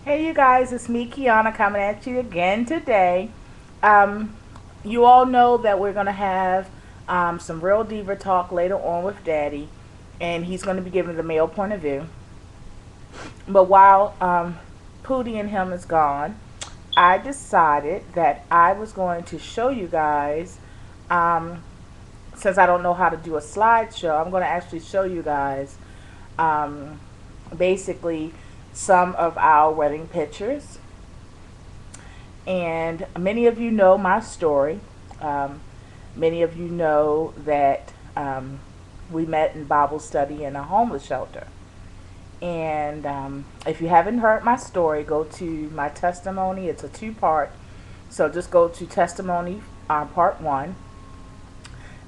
Hey you guys, it's me Kiana coming at you again today. Um, you all know that we're gonna have some real diva talk later on with Daddy, and he's gonna be giving the male point of view. But while Poodie and him is gone, I decided that I was going to show you guys. Um, since I don't know how to do a slideshow, I'm going to actually show you guys um, basically some of our wedding pictures. And many of you know my story. Um, Many of you know that we met in Bible study in a homeless shelter. And if you haven't heard my story, go to my testimony. It's a two-part. So just go to testimony part one,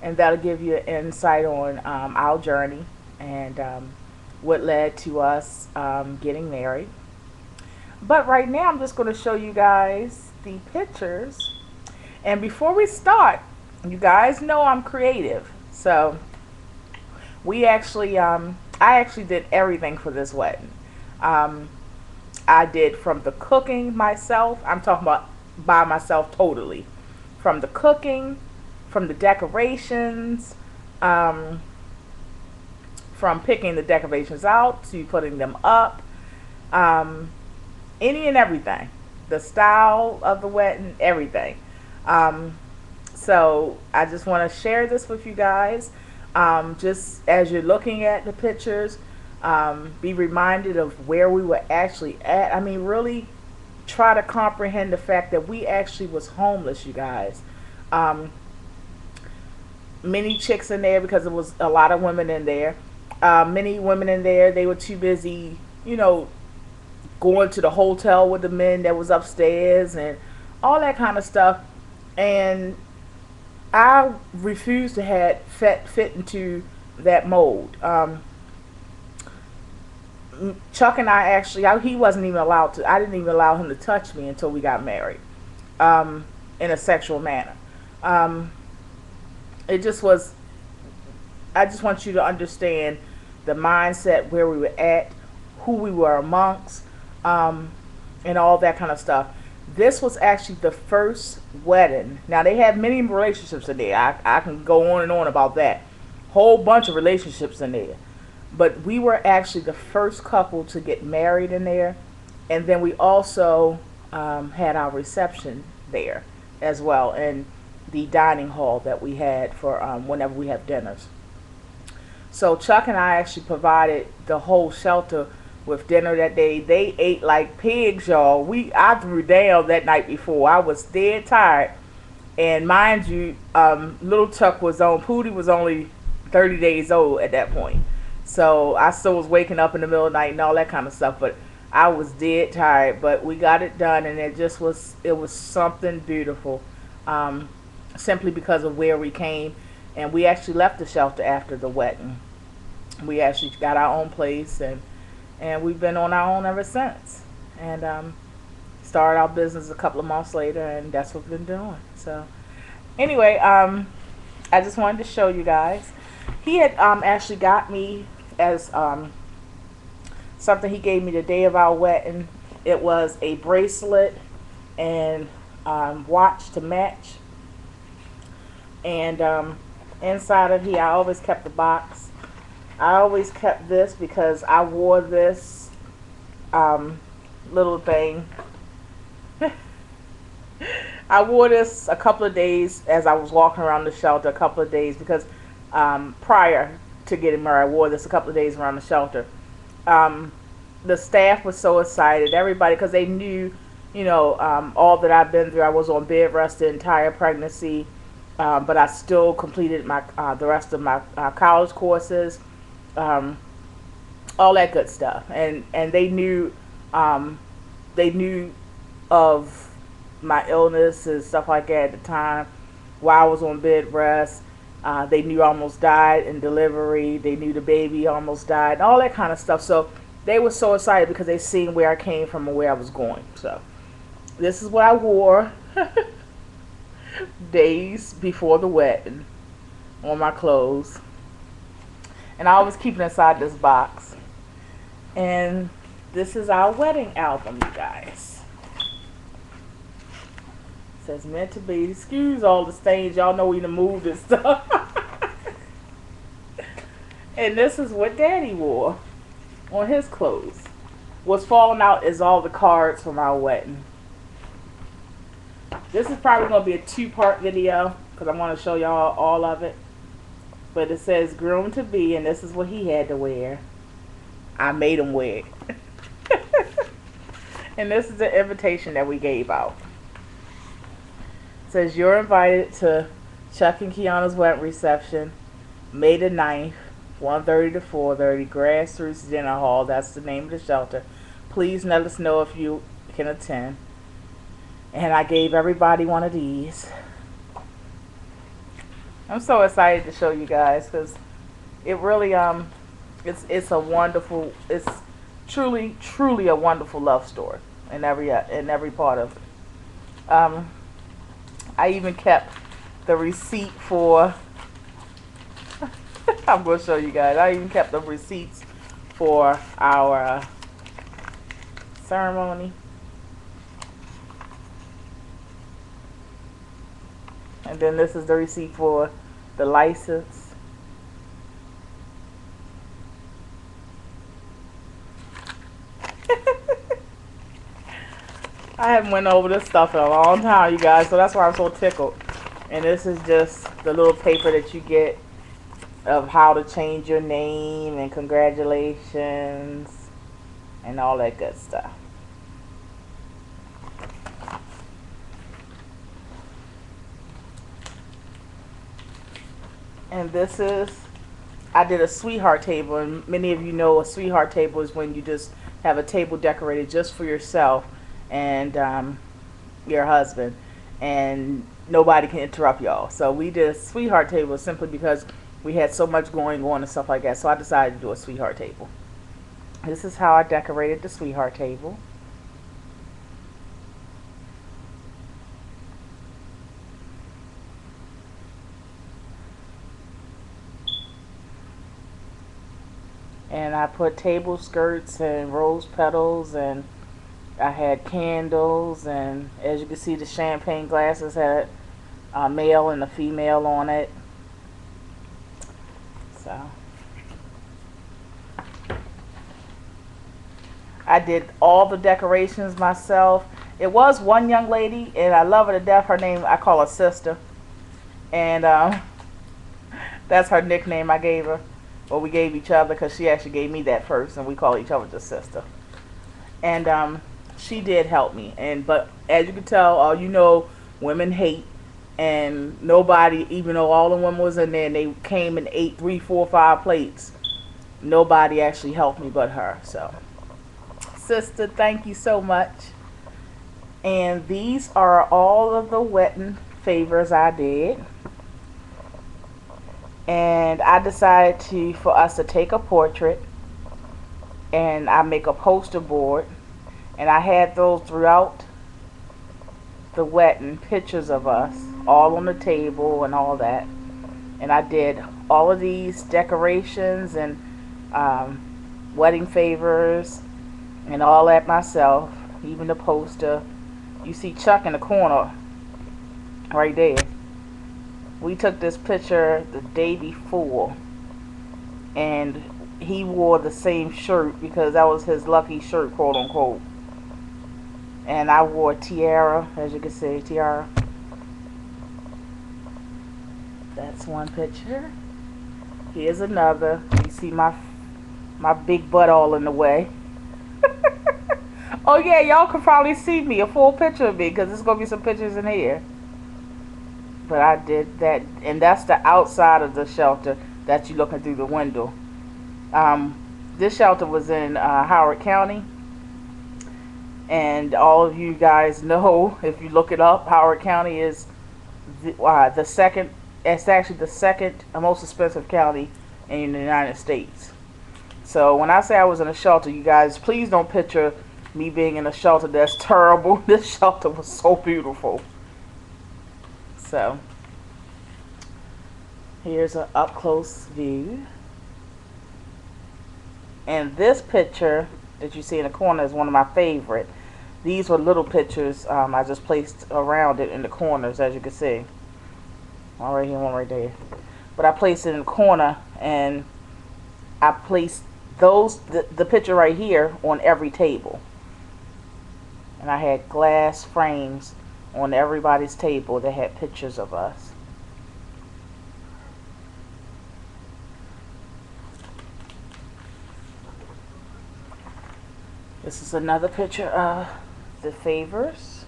and that'll give you an insight on our journey and what led to us getting married. But right now, I'm just going to show you guys the pictures. And before we start, you guys know I'm creative. So I actually did everything for this wedding. Um, I did from the cooking myself. I'm talking about by myself totally. From the cooking, from the decorations, um, from picking the decorations out to putting them up. Um, any and everything. The style of the wedding, everything. Um, so I just want to share this with you guys. Just as you're looking at the pictures, be reminded of where we were actually at. I mean, really try to comprehend the fact that we actually was homeless, you guys. Um, Many chicks in there because there was a lot of women in there. Many women in there, they were too busy, going to the hotel with the men that was upstairs and all that kind of stuff. And I refused to have fit into that mold. Chuck and I actually, he wasn't even allowed to. I didn't even allow him to touch me until we got married, in a sexual manner. Um, it just was. I just want you to understand the mindset where we were at, who we were amongst, um, and all that kind of stuff. This was actually the first wedding. Now they have many relationships in there. I can go on and on about that. Whole bunch of relationships in there. But we were actually the first couple to get married in there, and then we also had our reception there as well, and the dining hall that we had for whenever we have dinners. So Chuck and I actually provided the whole shelter with dinner that day. They ate like pigs, y'all. I threw down that night before. I was dead tired. And mind you, little Chuck was on. Poodie was only 30 days old at that point. So I still was waking up in the middle of the night and all that kind of stuff. But I was dead tired. But we got it done, and it was something beautiful. Um, Simply because of where we came. And we actually left the shelter after the wedding. We actually got our own place, and we've been on our own ever since. And started our business a couple of months later, and that's what we've been doing. So anyway, I just wanted to show you guys. He had actually got me as something he gave me the day of our wedding. It was a bracelet and watch to match. And inside of here, I always kept the box. I always kept this because I wore this little thing. I wore this a couple of days as I was walking around the shelter, a couple of days, because prior to getting married, I wore this a couple of days around the shelter. Um, the staff was so excited, everybody, because they knew, all that I've been through. I was on bed rest the entire pregnancy, but I still completed my the rest of my college courses, um, all that good stuff, and um, they knew of my illness and stuff like that at the time. While I was on bed rest, they knew I almost died in delivery. They knew the baby almost died, and all that kind of stuff. So they were so excited because they seen where I came from and where I was going. So this is what I wore days before the wedding on my clothes, and I always keep it inside this box. And This is our wedding album, you guys. It says meant to be. Excuse all the stains. Y'all know we done moved and stuff. And this is what Daddy wore on his clothes. What's falling out is all the cards from our wedding. This is probably going to be a 2-part video because I want to show y'all all of it. But it says groom to be, and this is what he had to wear. I made him wear it. And this is the invitation that we gave out. It says you're invited to Chuck and Kiana's wedding reception, May the 9th, 1:30 to 4:30, Grassroots Dinner Hall. That's the name of the shelter. Please let us know if you can attend. And I gave everybody one of these. I'm so excited to show you guys because it really it's a wonderful, it's truly a wonderful love story in every part of it. I even kept the receipt for I'm going to show you guys. I even kept the receipts for our ceremony. And then this is the receipt for the license. I haven't went over this stuff in a long time, you guys, so that's why I'm so tickled. And this is just the little paper that you get of how to change your name and congratulations and all that good stuff. And this is, I did a sweetheart table, and many of you know a sweetheart table is when you just have a table decorated just for yourself and your husband, and nobody can interrupt y'all. So we did a sweetheart table simply because we had so much going on and stuff like that, so I decided to do a sweetheart table. This is how I decorated the sweetheart table. And I put table skirts and rose petals, and I had candles, and as you can see, the champagne glasses had a male and a female on it. So I did all the decorations myself. It was one young lady, and I love her to death. Her name, I call her Sister, and that's her nickname I gave her. Well, we gave each other because she actually gave me that first, and we call each other just Sister. And she did help me, but as you can tell, you know, women hate, and nobody, even though all the women was in there and they came and ate 3, 4, 5 plates, nobody actually helped me but her. So, Sister, thank you so much. And these are all of the wedding favors I did. And I decided for us to take a portrait, and I make a poster board, and I had those throughout the wedding, pictures of us all on the table and all that. And I did all of these decorations and wedding favors and all that myself, even the poster. You see Chuck in the corner right there. We took this picture the day before, and he wore the same shirt because that was his lucky shirt, quote unquote. And I wore a tiara, as you can see, tiara. That's one picture. Here's another. You see my big butt all in the way. Oh yeah, y'all can probably see me, a full picture of me, because there's going to be some pictures in here. But I did that, and that's the outside of the shelter that you're looking through the window. This shelter was in Howard County, and all of you guys know, if you look it up, Howard County is the second. It's actually the second most expensive county in the United States. So when I say I was in a shelter, you guys, please don't picture me being in a shelter that's terrible. This shelter was so beautiful. So, here's an up-close view. And this picture that you see in the corner is one of my favorite. These were little pictures I just placed around it in the corners, as you can see. One right here, one right there. But I placed it in the corner, and I placed the picture right here on every table. And I had glass frames on everybody's table that had pictures of us. This is another picture of the Favors.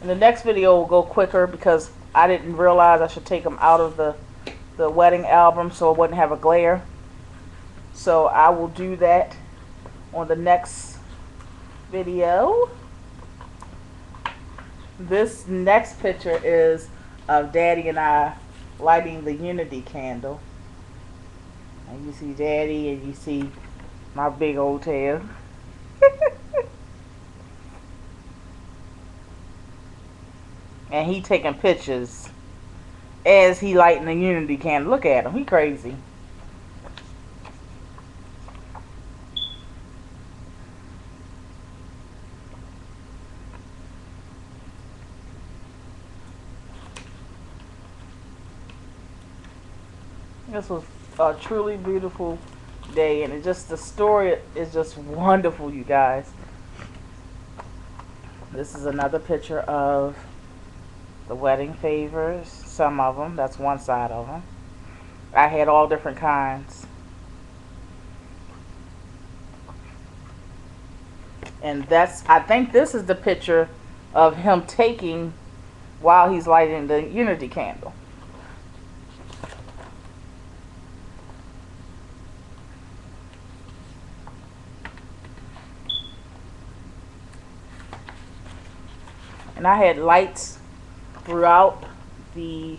And the next video will go quicker because I didn't realize I should take them out of the wedding album so it wouldn't have a glare. So I will do that on the next video. This next picture is of Daddy and I lighting the unity candle. And you see Daddy and you see my big old tail. And he taking pictures as he lighting the unity candle. Look at him, he crazy. This was a truly beautiful day, and the story is just wonderful, you guys. This is another picture of the wedding favors, some of them. That's one side of them. I had all different kinds. And I think this is the picture of him taking while he's lighting the unity candle. And I had lights throughout the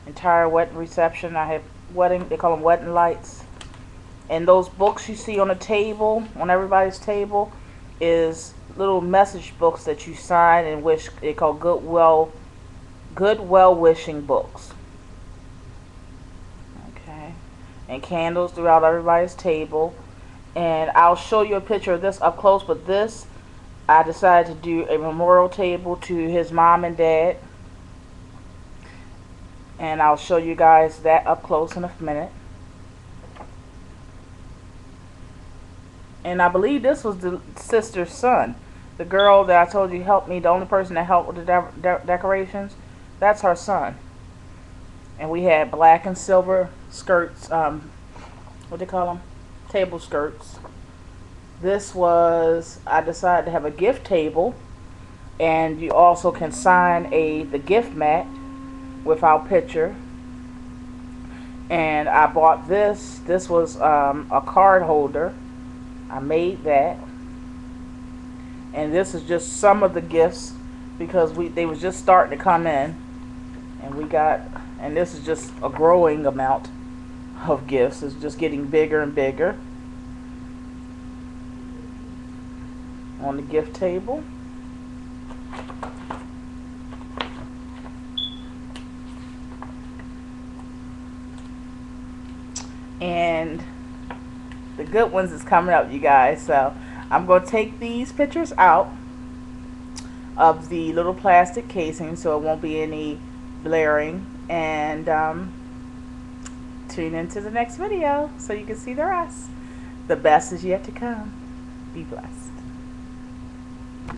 entire wedding reception. I had they call them wedding lights. And those books you see on the table, on everybody's table, is little message books that you sign and wish. They call good wishing books. Okay. And candles throughout everybody's table. And I'll show you a picture of this up close, but this, I decided to do a memorial table to his mom and dad. And I'll show you guys that up close in a minute. And I believe this was the sister's son. The girl that I told you helped me, the only person that helped with the decorations, that's her son. And we had black and silver skirts, what they call them? Table skirts. This was, I decided to have a gift table, and you also can sign the gift mat with our picture. And I bought this. This was a card holder. I made that. And this is just some of the gifts because they was just starting to come in, and this is just a growing amount of gifts. It's just getting bigger and bigger on the gift table. And the good ones is coming up, you guys. So I'm going to take these pictures out of the little plastic casing so it won't be any blaring, and tune into the next video so you can see the rest. The best is yet to come. Be blessed.